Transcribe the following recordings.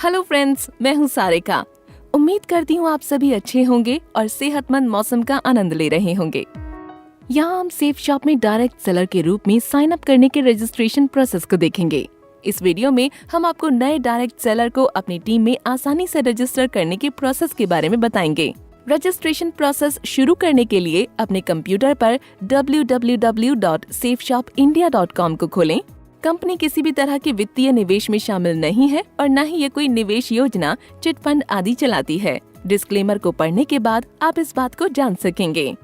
Hello friends, मैं हूँ सारिका। उम्मीद करती हूँ आप सभी अच्छे होंगे और सेहतमंद मौसम का आनंद ले रहे होंगे। यहाँ हम सेफ शॉप में डायरेक्ट सेलर के रूप में साइन अप करने के रजिस्ट्रेशन प्रोसेस को देखेंगे। इस वीडियो में हम आपको नए डायरेक्ट सेलर को अपनी टीम में आसानी से रजिस्टर करने के प्रोसेस के बारे में बताएंगे। रजिस्ट्रेशन प्रोसेस शुरू करने के लिए अपने कंप्यूटर पर www.safeshopindia.com को खोलें। कंपनी किसी भी तरह के वित्तीय निवेश में शामिल नहीं है और न ही ये कोई निवेश योजना, चिट फंड आदि चलाती है। डिस्क्लेमर को पढ़ने के बाद आप इस बात को जान सकेंगे।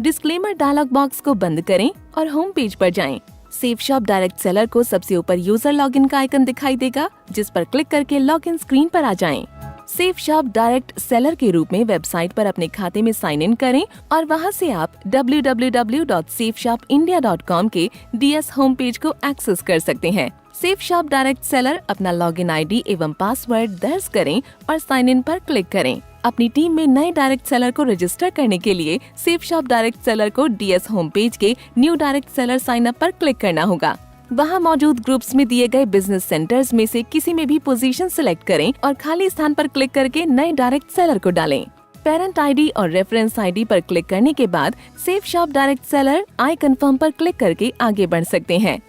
डिस्क्लेमर डायलॉग बॉक्स को बंद करें और होम पेज पर जाएं। सेफ शॉप डायरेक्ट सेलर को सबसे ऊपर यूजर लॉगिन का आइकन दिखाई देगा, जिस पर क्लिक करके लॉगिन स्क्रीन पर आ जाएं। सेफ शॉप डायरेक्ट सेलर के रूप में वेबसाइट पर अपने खाते में साइन इन करें और वहां से आप www.safeshopindia.com के DS होम पेज को एक्सेस कर सकते हैं। सेफ शॉप डायरेक्ट सेलर अपना लॉगिन आईडी एवं पासवर्ड दर्ज करें और साइन इन पर क्लिक करें। अपनी टीम में नए डायरेक्ट सेलर को रजिस्टर करने के लिए सेफ शॉप डायरेक्ट सेलर को DS होम पेज के new direct seller sign up पर क्लिक करना होगा। वहां मौजूद ग्रुप्स में दिए गए बिजनेस सेंटर्स में से किसी में भी पोजीशन सिलेक्ट करें और खाली स्थान पर क्लिक करके नए डायरेक्ट सेलर को डालें। पेरेंट आईडी और रेफरेंस आईडी पर क्लिक करने के बाद safe shop direct seller I confirm पर क्लिक करके आगे बढ़ सकते हैं।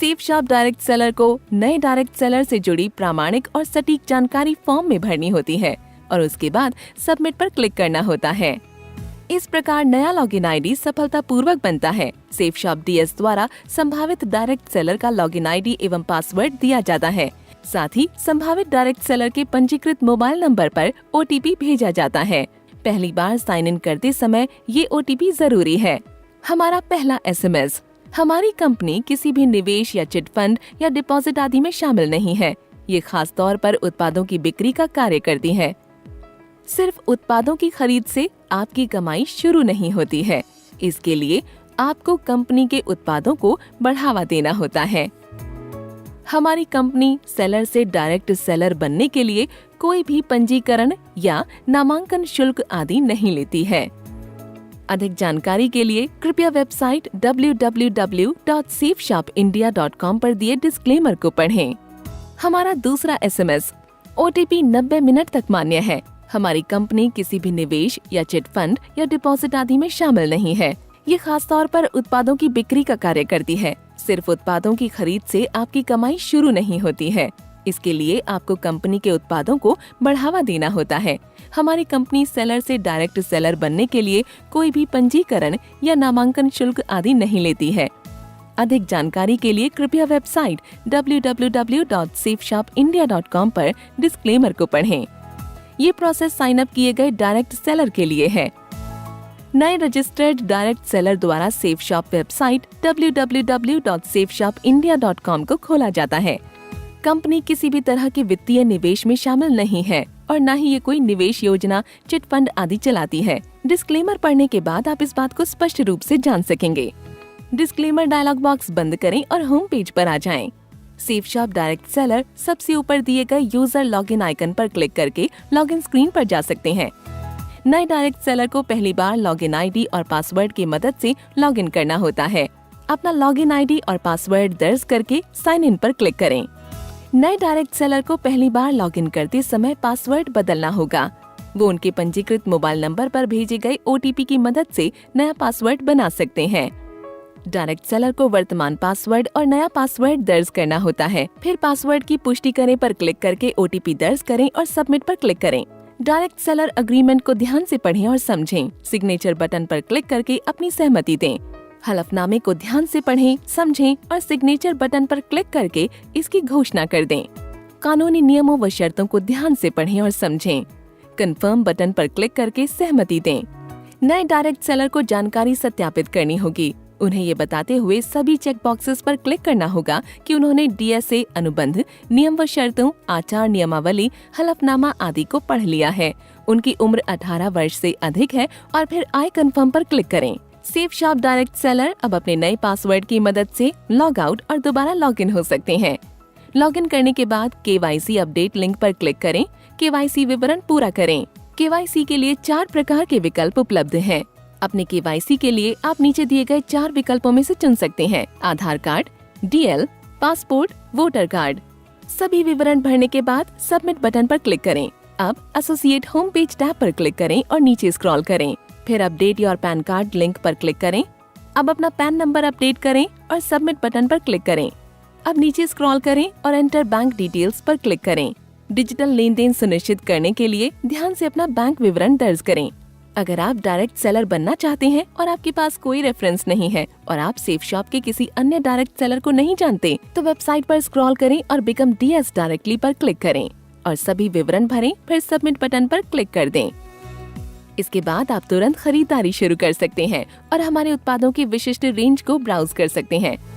सेफ शॉप डायरेक्ट सेलर को नए डायरेक्ट सेलर से जुड़ी प्रामाणिक और सटीक जानकारी फॉर्म में भरनी होती है और उसके बाद सबमिट पर क्लिक करना होता है। इस प्रकार नया लॉगिन आईडी सफलतापूर्वक बनता है। सेफ शॉप DS द्वारा संभावित डायरेक्ट सेलर का लॉगिन आईडी एवं पासवर्ड दिया जाता है। साथ ही संभावित डायरेक्ट सेलर के पंजीकृत मोबाइल नंबर पर OTP भेजा जाता है। पहली बार साइन इन करते समय ये OTP जरूरी है। हमारा पहला SMS। हमारी कंपनी किसी भी निवेश या चिट फंड या डिपॉजिट आदि में शामिल नहीं है। ये खास तौर पर उत्पादों की बिक्री का कार्य करती है। सिर्फ उत्पादों की खरीद से आपकी कमाई शुरू नहीं होती है। इसके लिए आपको कंपनी के उत्पादों को बढ़ावा देना होता है। हमारी कंपनी सेलर से डायरेक्ट सेलर बनने के लिए कोई भी पंजीकरण या नामांकन शुल्क आदि नहीं लेती है। अधिक जानकारी के लिए कृपया वेबसाइट www.safeshopindia.com पर दिए डिस्क्लेमर को पढ़ें। हमारा दूसरा SMS। OTP 90 मिनट तक मान्य है। हमारी कंपनी किसी भी निवेश या चिट फंड या डिपॉजिट आदि में शामिल नहीं है। ये खास तौर पर उत्पादों की बिक्री का कार्य करती है। सिर्फ उत्पादों की खरीद से आपकी कमाई शुरू नहीं होती है। इसके लिए आपको कंपनी के उत्पादों को बढ़ावा देना होता है। हमारी कंपनी सेलर से डायरेक्ट सेलर बनने के लिए कोई भी पंजीकरण या नामांकन शुल्क आदि नहीं लेती है। अधिक जानकारी के लिए कृपया वेबसाइट www.safeshopindia.com पर डिस्क्लेमर को पढ़ें। ये प्रोसेस साइन अप किए गए डायरेक्ट सेलर के लिए है। नए रजिस्टर्ड डायरेक्ट सेलर द्वारा सेफ शॉप वेबसाइट www.safeshopindia.com को खोला जाता है। कंपनी किसी भी तरह के वित्तीय निवेश में शामिल नहीं है और न ही ये कोई निवेश योजना, चिट फंड आदि चलाती है। डिस्क्लेमर पढ़ने के बाद आप इस बात को स्पष्ट रूप से जान सकेंगे। डिस्क्लेमर डायलॉग बॉक्स बंद करें और होम पेज पर आ जाएं। सेफ शॉप डायरेक्ट सेलर सबसे ऊपर दिए गए यूजर लॉगिन आइकन पर क्लिक करके लॉगिन स्क्रीन पर जा सकते हैं। नए डायरेक्ट सेलर को पहली बार लॉगिन आईडी और पासवर्ड की मदद से लॉगिन करना होता है। अपना लॉगिन आईडी और पासवर्ड दर्ज करके साइन इन पर क्लिक करें। नए डायरेक्ट सेलर को पहली बार लॉगिन करते समय पासवर्ड बदलना होगा। वो उनके पंजीकृत मोबाइल नंबर पर भेजे गए OTP की मदद से नया पासवर्ड बना सकते हैं। डायरेक्ट सेलर को वर्तमान पासवर्ड और नया पासवर्ड दर्ज करना होता है। फिर पासवर्ड की पुष्टि करें पर क्लिक करके OTP दर्ज करें और सबमिट पर क्लिक करें। डायरेक्ट सेलर अग्रीमेंट को ध्यान से पढ़ें और समझें। सिग्नेचर बटन पर क्लिक करके अपनी सहमति दें। हलफनामे को ध्यान से पढ़ें, समझें और सिग्नेचर बटन पर क्लिक करके इसकी घोषणा कर दें। कानूनी नियमों व शर्तों को ध्यान से पढ़ें और समझें। कंफर्म बटन पर क्लिक करके सहमति दें। नए डायरेक्ट सेलर को जानकारी सत्यापित करनी होगी। उन्हें ये बताते हुए सभी चेक बॉक्सेस पर क्लिक करना होगा कि उन्होंने DSA अनुबंध, नियम व शर्तों, आचार नियमावली, हलफनामा आदि को पढ़ लिया है। उनकी उम्र 18 वर्ष से अधिक है और फिर आई कंफर्म पर क्लिक करें। सेफ शॉप डायरेक्ट सेलर अब अपने नए पासवर्ड की मदद से लॉग आउट और दोबारा लॉग इन हो सकते हैं। लॉग इन करने के बाद KYC अपडेट लिंक पर क्लिक करें। KYC विवरण पूरा करें। KYC के लिए 4 प्रकार के विकल्प उपलब्ध हैं। अपने KYC के लिए आप नीचे दिए गए 4 विकल्पों में से चुन सकते हैं: Aadhaar card, DL, passport, voter card. सभी विवरण भरने के बाद सबमिट बटन पर क्लिक करें। अब एसोसिएट होम पेज टैब पर क्लिक करें और नीचे स्क्रॉल करें। फिर update your pan card link पर क्लिक करें। अब अपना पैन नंबर अपडेट करें और सबमिट बटन पर क्लिक करें। अब नीचे स्क्रॉल करें और एंटर बैंक डिटेल्स पर क्लिक करें। डिजिटल लेन देन सुनिश्चित करने के लिए ध्यान से अपना बैंक विवरण दर्ज करें। अगर आप डायरेक्ट सेलर बनना चाहते हैं और आपके पास कोई रेफरेंस नहीं है और आप सेफ शॉप के किसी अन्य डायरेक्ट सेलर को नहीं जानते, तो वेबसाइट पर स्क्रॉल करें और बिकम DS डायरेक्टली पर क्लिक करें और सभी विवरण भरें। फिर सबमिट बटन पर क्लिक कर दें। इसके बाद आप तुरंत खरीदारी शुरू कर सकते हैं और हमारे उत्पादों की विशिष्ट रेंज को ब्राउज कर सकते हैं।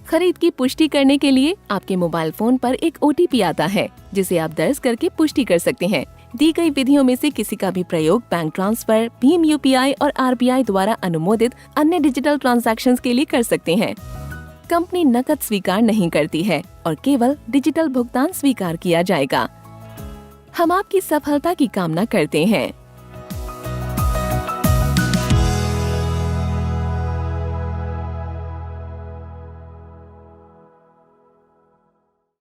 खरीद की पुष्टि करने के लिए आपके मोबाइल फोन पर एक OTP आता है, जिसे आप दर्ज करके पुष्टि कर सकते हैं। दी गई विधियों में से किसी का भी प्रयोग बैंक ट्रांसफर, भीम UPI और RBI द्वारा अनुमोदित अन्य डिजिटल ट्रांजैक्शंस के लिए कर सकते हैं। कंपनी नकद स्वीकार नहीं करती है और केवल डिजिटल भुगतान स्वीकार किया जाएगा। हम आपकी सफलता की कामना करते हैं।